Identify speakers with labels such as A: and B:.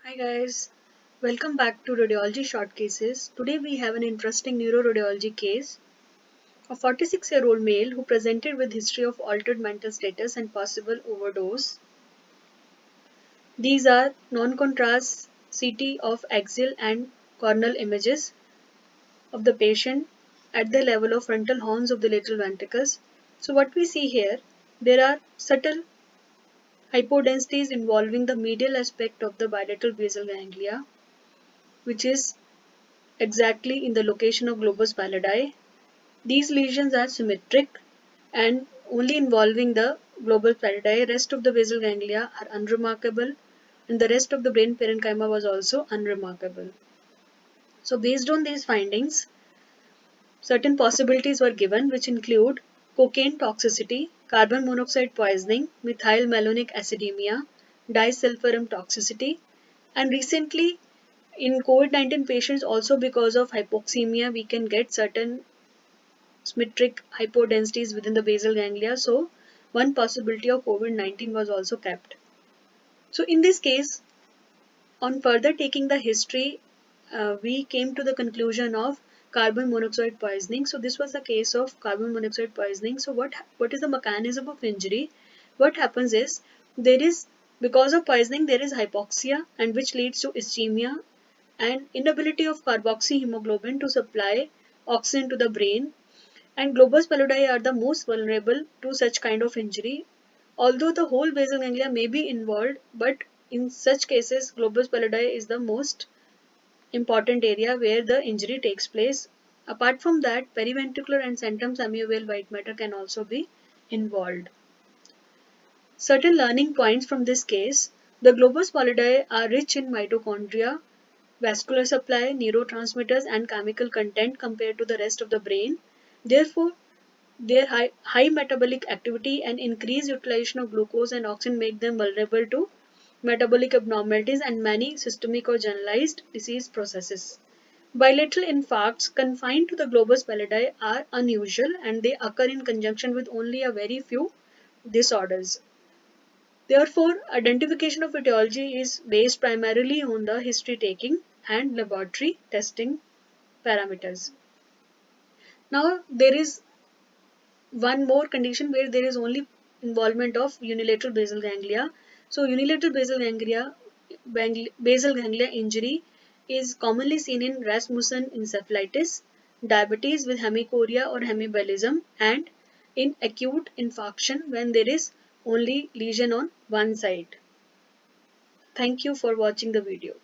A: Hi guys, welcome back to Radiology Short Cases. Today we have an interesting neuroradiology case. A 46-year-old male who presented with history of altered mental status and possible overdose. These are non-contrast CT of axial and coronal images of the patient at the level of frontal horns of the lateral ventricles. So what we see here, there are subtle hypodensities involving the medial aspect of the bilateral basal ganglia, which is exactly in the location of globus pallidi. These lesions are symmetric and only involving the globus pallidi. Rest of the basal ganglia are unremarkable, and the rest of the brain parenchyma was also unremarkable. So based on these findings, certain possibilities were given which include cocaine toxicity, carbon monoxide poisoning, methylmalonic acidemia, disulfiram toxicity, and recently in COVID-19 patients also because of hypoxemia we can get certain symmetric hypodensities within the basal ganglia. So one possibility of COVID-19 was also kept. So in this case, on further taking the history, we came to the conclusion of carbon monoxide poisoning. So this was the case of carbon monoxide poisoning. So what is the mechanism of injury? What happens is there is because of poisoning there is hypoxia and which leads to ischemia and inability of carboxyhemoglobin to supply oxygen to the brain, and globus pallidi are the most vulnerable to such kind of injury. Although the whole basal ganglia may be involved, but in such cases, globus pallidi is the most important area where the injury takes place. Apart from that, periventricular and centrum semiovale white matter can also be involved. Certain learning points from this case: the globus pallidi are rich in mitochondria, vascular supply, neurotransmitters, and chemical content compared to the rest of the brain. Therefore, their high metabolic activity and increased utilization of glucose and oxygen make them vulnerable to metabolic abnormalities and many systemic or generalized disease processes. Bilateral infarcts confined to the globus pallidi are unusual and they occur in conjunction with only a very few disorders. Therefore, identification of etiology is based primarily on the history taking and laboratory testing parameters. Now, there is one more condition where there is only involvement of unilateral basal ganglia. So, unilateral basal ganglia injury is commonly seen in Rasmussen encephalitis, diabetes with hemichoria or hemiballism, and in acute infarction when there is only lesion on one side. Thank you for watching the video.